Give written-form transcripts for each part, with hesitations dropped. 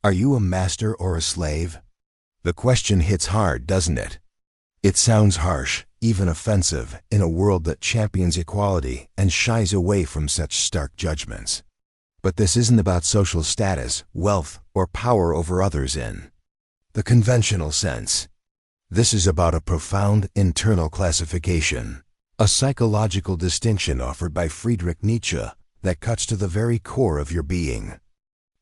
Are you a master or a slave? The question hits hard, doesn't it? It sounds harsh, even offensive, in a world that champions equality and shies away from such stark judgments. But this isn't about social status, wealth, or power over others in the conventional sense. This is about a profound internal classification, a psychological distinction offered by Friedrich Nietzsche that cuts to the very core of your being.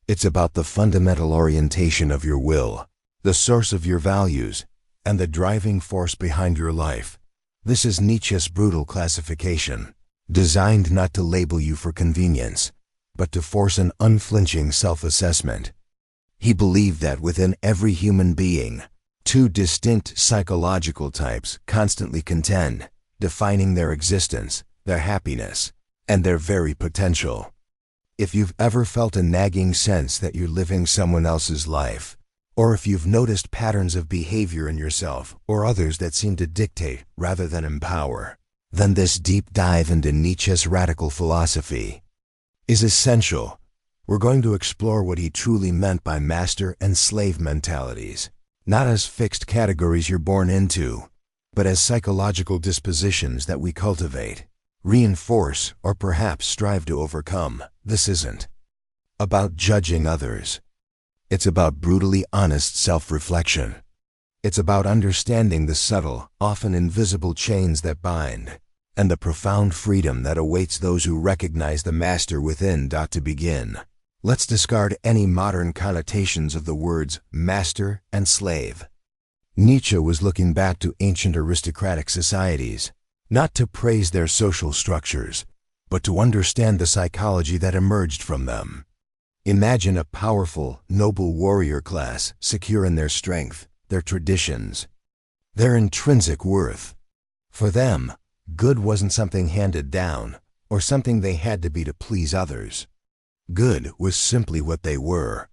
It's about the fundamental orientation of your will, the source of your values, and the driving force behind your life. This is Nietzsche's brutal classification, designed not to label you for convenience, but to force an unflinching self-assessment. He believed that within every human being, two distinct psychological types constantly contend, defining their existence, their happiness, and their very potential. If you've ever felt a nagging sense that you're living someone else's life, or if you've noticed patterns of behavior in yourself or others that seem to dictate rather than empower, then this deep dive into Nietzsche's radical philosophy is essential. We're going to explore what he truly meant by master and slave mentalities, not as fixed categories you're born into, but as psychological dispositions that we cultivate, reinforce, or perhaps strive to overcome. This isn't about judging others. It's about brutally honest self-reflection. It's about understanding the subtle, often invisible chains that bind, and the profound freedom that awaits those who recognize the master within. To begin, let's discard any modern connotations of the words master and slave. Nietzsche was looking back to ancient aristocratic societies, not to praise their social structures, but to understand the psychology that emerged from them. Imagine a powerful, noble warrior class, secure in their strength, their traditions, their intrinsic worth. For them, good wasn't something handed down, or something they had to be to please others. Good was simply what they were.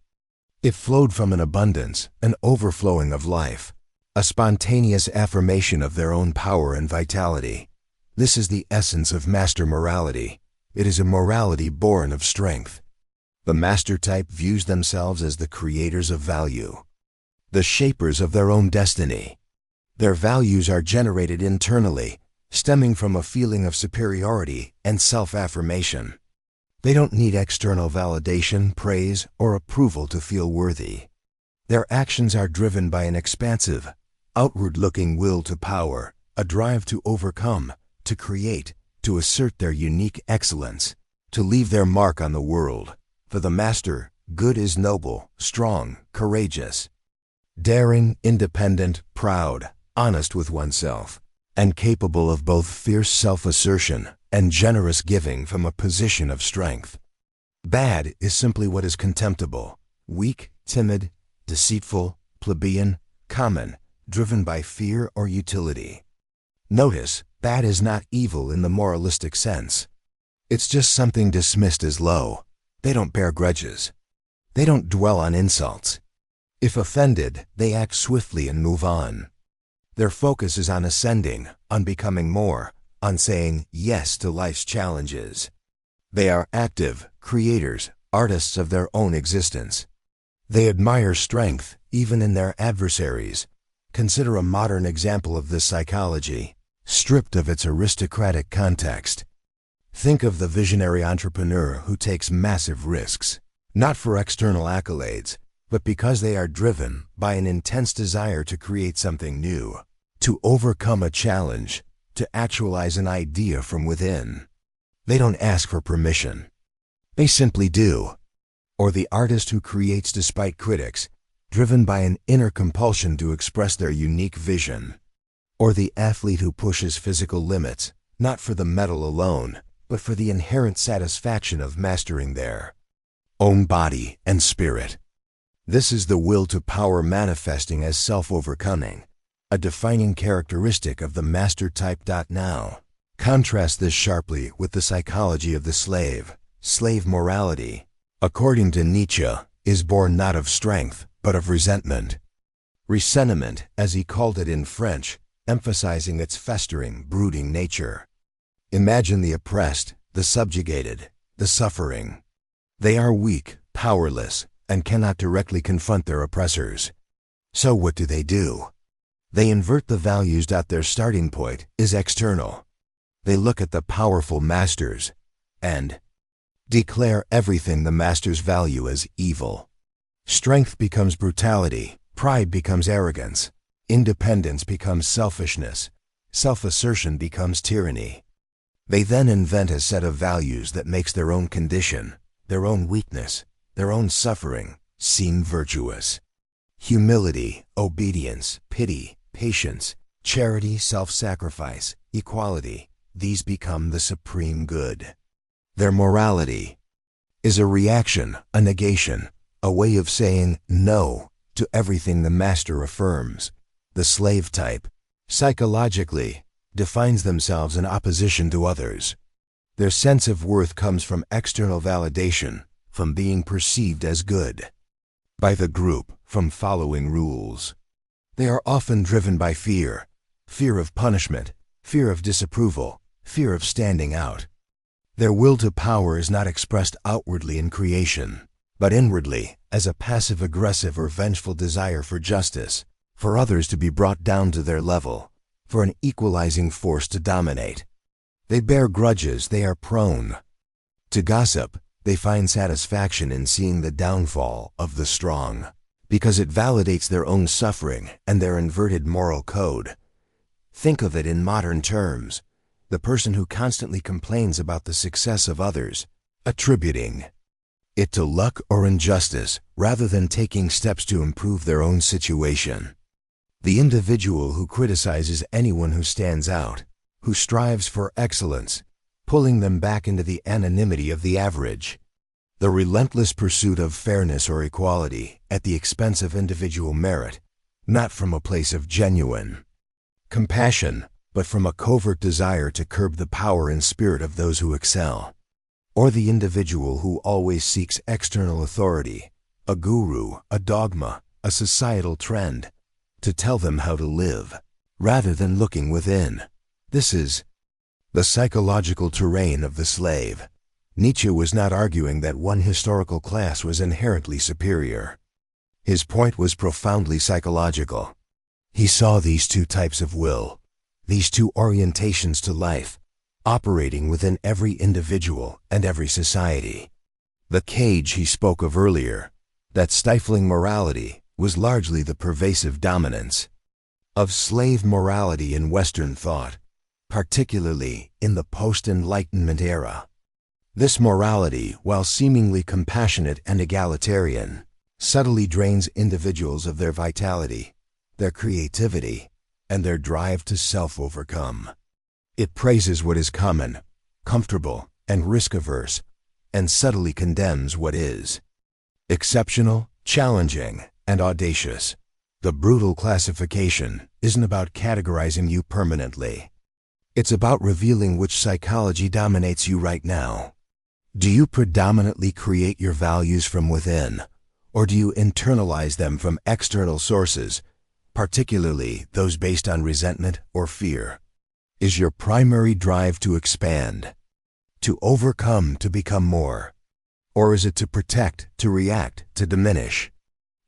It flowed from an abundance, an overflowing of life, a spontaneous affirmation of their own power and vitality. This is the essence of master morality. It is a morality born of strength. The master type views themselves as the creators of value, the shapers of their own destiny. Their values are generated internally, stemming from a feeling of superiority and self-affirmation. They don't need external validation, praise, or approval to feel worthy. Their actions are driven by an expansive, outward-looking will to power, a drive to overcome, to create, to assert their unique excellence, to leave their mark on the world. For the master, good is noble, strong, courageous, daring, independent, proud, honest with oneself, and capable of both fierce self-assertion and generous giving from a position of strength. Bad is simply what is contemptible, weak, timid, deceitful, plebeian, common, driven by fear or utility. Notice, bad is not evil in the moralistic sense. It's just something dismissed as low. They don't bear grudges. They don't dwell on insults. If offended, they act swiftly and move on. Their focus is on ascending, on becoming more, on saying yes to life's challenges. They are active, creators, artists of their own existence. They admire strength, even in their adversaries. Consider a modern example of this psychology, stripped of its aristocratic context. Think of the visionary entrepreneur who takes massive risks, not for external accolades, but because they are driven by an intense desire to create something new, to overcome a challenge, to actualize an idea from within. They don't ask for permission. They simply do. Or the artist who creates despite critics, driven by an inner compulsion to express their unique vision. Or the athlete who pushes physical limits, not for the medal alone, but for the inherent satisfaction of mastering their own body and spirit. This is the will to power manifesting as self-overcoming, a defining characteristic of the master type. Now, contrast this sharply with the psychology of the slave. Slave morality, according to Nietzsche, is born not of strength, but of resentment. Ressentiment, as he called it in French, emphasizing its festering, brooding nature. Imagine the oppressed, the subjugated, the suffering. They are weak, powerless, and cannot directly confront their oppressors. So what do? They invert the values. Their starting point is external. They look at the powerful masters and declare everything the masters value as evil. Strength becomes brutality, pride becomes arrogance, independence becomes selfishness, self-assertion becomes tyranny. They then invent a set of values that makes their own condition, their own weakness, their own suffering seem virtuous. Humility, obedience, pity, patience, charity, self-sacrifice, equality, these become the supreme good. Their morality is a reaction, a negation, a way of saying no to everything the master affirms. The slave type, psychologically, defines themselves in opposition to others. Their sense of worth comes from external validation, from being perceived as good by the group, from following rules. They are often driven by fear, fear of punishment, fear of disapproval, fear of standing out. Their will to power is not expressed outwardly in creation, but inwardly as a passive-aggressive or vengeful desire for justice, for others to be brought down to their level, for an equalizing force to dominate. They bear grudges. They are prone to gossip. They find satisfaction in seeing the downfall of the strong, because it validates their own suffering and their inverted moral code. Think of it in modern terms: the person who constantly complains about the success of others, attributing it to luck or injustice rather than taking steps to improve their own situation. The individual who criticizes anyone who stands out, who strives for excellence, pulling them back into the anonymity of the average. The relentless pursuit of fairness or equality at the expense of individual merit, not from a place of genuine compassion, but from a covert desire to curb the power and spirit of those who excel. Or the individual who always seeks external authority, a guru, a dogma, a societal trend, to tell them how to live, rather than looking within. This is the psychological terrain of the slave. Nietzsche was not arguing that one historical class was inherently superior. His point was profoundly psychological. He saw these two types of will, these two orientations to life, operating within every individual and every society. The cage he spoke of earlier, that stifling morality, was largely the pervasive dominance of slave morality in Western thought, particularly in the post-Enlightenment era. This morality, while seemingly compassionate and egalitarian, subtly drains individuals of their vitality, their creativity, and their drive to self-overcome. It praises what is common, comfortable, and risk-averse, and subtly condemns what is exceptional, challenging, and audacious. The brutal classification isn't about categorizing you permanently. It's about revealing which psychology dominates you right now. Do you predominantly create your values from within, or do you internalize them from external sources, particularly those based on resentment or fear? Is your primary drive to expand, to overcome, to become more? Or is it to protect, to react, to diminish?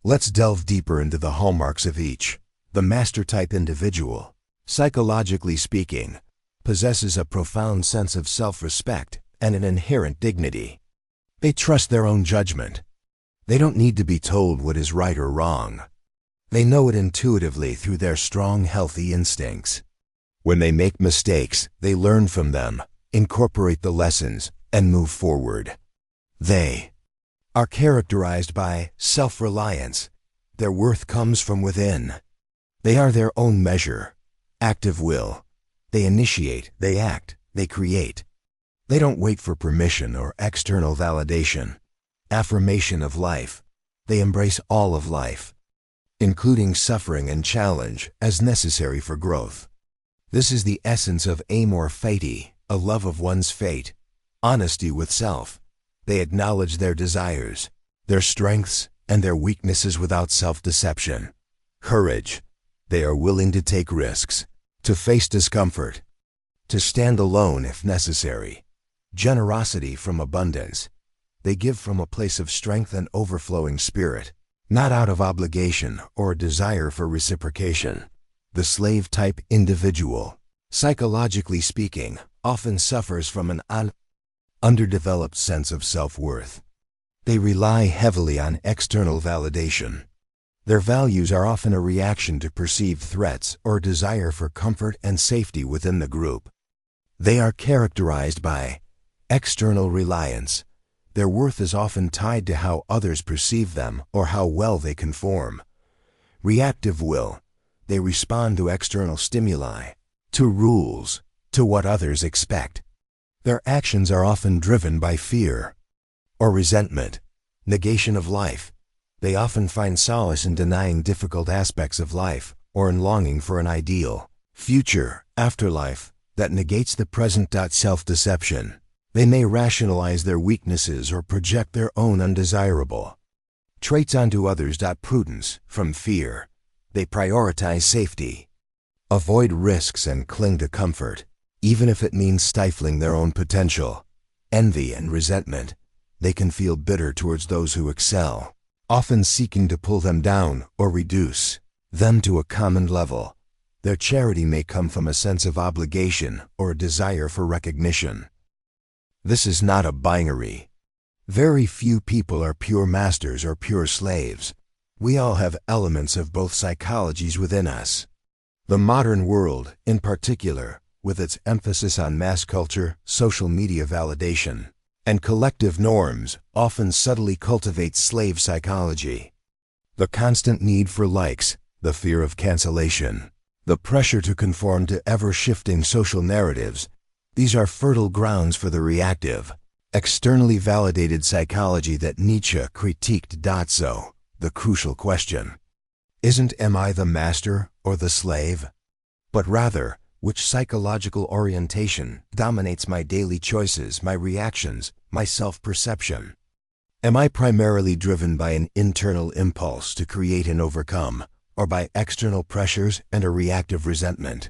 Let's delve deeper into the hallmarks of each. The master-type individual, psychologically speaking, possesses a profound sense of self-respect and an inherent dignity. They trust their own judgment. They don't need to be told what is right or wrong. They know it intuitively through their strong, healthy instincts. When they make mistakes, they learn from them, incorporate the lessons, and move forward. They are characterized by self-reliance. Their worth comes from within. They are their own measure, active will. They initiate, they act, they create. They don't wait for permission or external validation, affirmation of life. They embrace all of life, including suffering and challenge, as necessary for growth. This is the essence of amor fati, a love of one's fate, honesty with self. They acknowledge their desires, their strengths, and their weaknesses without self-deception. Courage. They are willing to take risks, to face discomfort, to stand alone if necessary. Generosity from abundance. They give from a place of strength and overflowing spirit, not out of obligation or a desire for reciprocation. The slave-type individual, psychologically speaking, often suffers from an underdeveloped sense of self-worth. They rely heavily on external validation. Their values are often a reaction to perceived threats or desire for comfort and safety within the group. They are characterized by external reliance. Their worth is often tied to how others perceive them or how well they conform. Reactive will. They respond to external stimuli, to rules, to what others expect. Their actions are often driven by fear or resentment, negation of life. They often find solace in denying difficult aspects of life or in longing for an ideal future, afterlife, that negates the present. Self-deception. They may rationalize their weaknesses or project their own undesirable traits onto others. Prudence. From fear. They prioritize safety, avoid risks and cling to comfort, even if it means stifling their own potential. Envy and resentment. They can feel bitter towards those who excel, often seeking to pull them down or reduce them to a common level. Their charity may come from a sense of obligation or a desire for recognition. This is not a binary. Very few people are pure masters or pure slaves. We all have elements of both psychologies within us. The modern world, in particular, with its emphasis on mass culture, social media validation, and collective norms, often subtly cultivates slave psychology. The constant need for likes, the fear of cancellation, the pressure to conform to ever-shifting social narratives, these are fertile grounds for the reactive, externally validated psychology that Nietzsche critiqued. So, the crucial question isn't am I the master or the slave, but rather, which psychological orientation dominates my daily choices, my reactions, my self-perception? Am I primarily driven by an internal impulse to create and overcome, or by external pressures and a reactive resentment?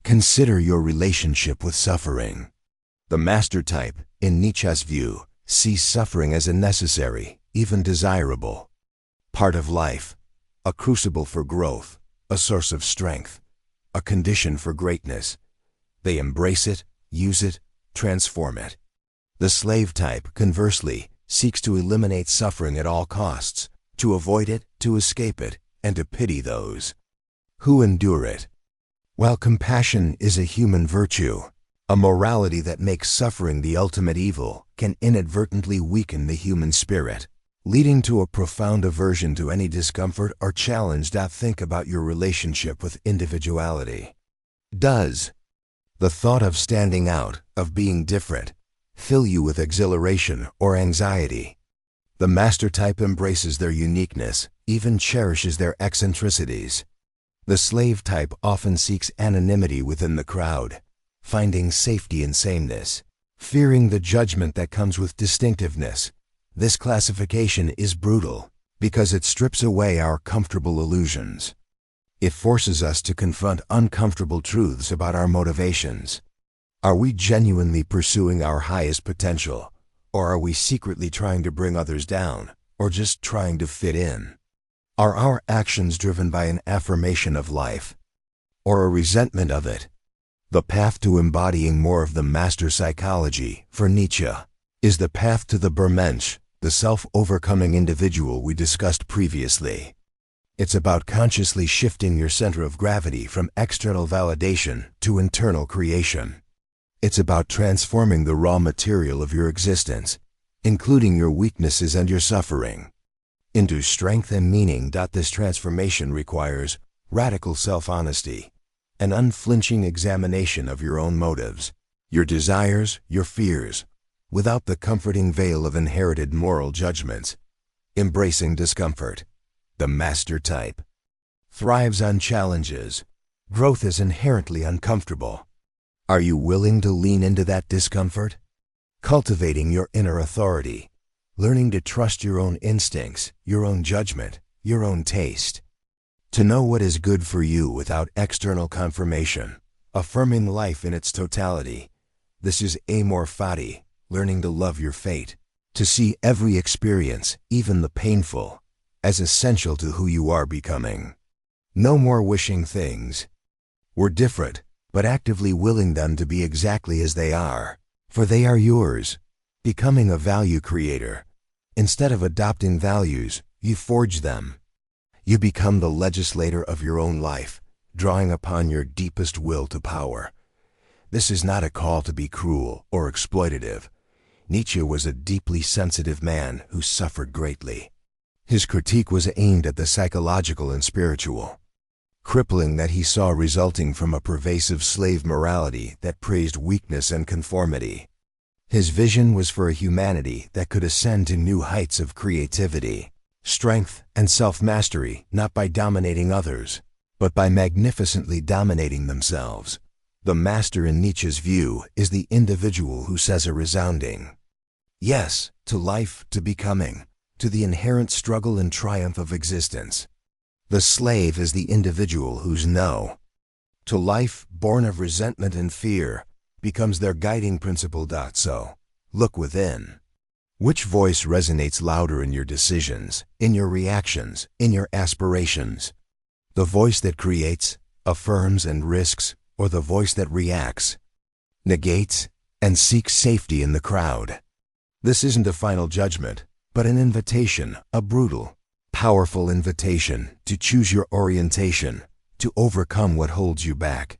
Consider your relationship with suffering. The master type, in Nietzsche's view, sees suffering as a necessary, even desirable part of life, a crucible for growth, a source of strength, a condition for greatness. They embrace it, use it, transform it. The slave type, conversely, seeks to eliminate suffering at all costs, to avoid it, to escape it, and to pity those who endure it. While compassion is a human virtue, a morality that makes suffering the ultimate evil can inadvertently weaken the human spirit, leading to a profound aversion to any discomfort or challenge. Think about your relationship with individuality. Does the thought of standing out, of being different, fill you with exhilaration or anxiety? The master type embraces their uniqueness, even cherishes their eccentricities. The slave type often seeks anonymity within the crowd, finding safety in sameness, fearing the judgment that comes with distinctiveness. This classification is brutal because it strips away our comfortable illusions. It forces us to confront uncomfortable truths about our motivations. Are we genuinely pursuing our highest potential, or are we secretly trying to bring others down, or just trying to fit in? Are our actions driven by an affirmation of life, or a resentment of it? The path to embodying more of the master psychology, for Nietzsche, is the path to the Bermensch, the self-overcoming individual we discussed previously. It's about consciously shifting your center of gravity from external validation to internal creation. It's about transforming the raw material of your existence, including your weaknesses and your suffering, into strength and meaning. This transformation requires radical self-honesty, an unflinching examination of your own motives, your desires, your fears, without the comforting veil of inherited moral judgments. Embracing discomfort. The master type thrives on challenges. Growth is inherently uncomfortable. Are you willing to lean into that discomfort? Cultivating your inner authority, learning to trust your own instincts, your own judgment, your own taste. To know what is good for you without external confirmation, affirming life in its totality. This is amor fati, learning to love your fate, To see every experience, even the painful, as essential to who you are becoming. No more wishing things were different, but actively willing them to be exactly as they are, for they are yours. Becoming a value creator. Instead of adopting values, you forge them. You become the legislator of your own life, drawing upon your deepest will to power. This is not a call to be cruel or exploitative. Nietzsche was a deeply sensitive man who suffered greatly. His critique was aimed at the psychological and spiritual, crippling that he saw resulting from a pervasive slave morality that praised weakness and conformity. His vision was for a humanity that could ascend to new heights of creativity, strength, and self-mastery, not by dominating others, but by magnificently dominating themselves. The master in Nietzsche's view is the individual who says a resounding yes to life, to becoming, to the inherent struggle and triumph of existence. The slave is the individual whose no to life, born of resentment and fear, becomes their guiding principle. So, look within. Which voice resonates louder in your decisions, in your reactions, in your aspirations? The voice that creates, affirms, and risks, or the voice that reacts, negates, and seeks safety in the crowd? This isn't a final judgment, but an invitation, a brutal, powerful invitation to choose your orientation, to overcome what holds you back,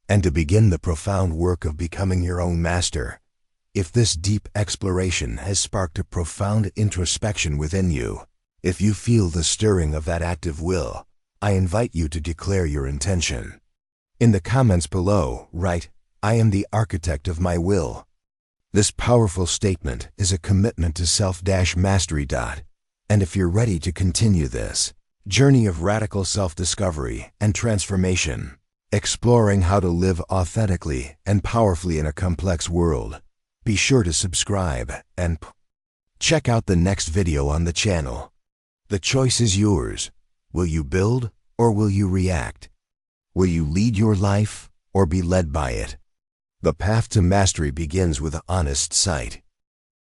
and to begin the profound work of becoming your own master. If this deep exploration has sparked a profound introspection within you, if you feel the stirring of that active will, I invite you to declare your intention. In the comments below, write, "I am the architect of my will." This powerful statement is a commitment to self-mastery. And if you're ready to continue this journey of radical self-discovery and transformation, exploring how to live authentically and powerfully in a complex world, be sure to subscribe and check out the next video on the channel. The choice is yours. Will you build or will you react? Will you lead your life or be led by it? The path to mastery begins with honest sight.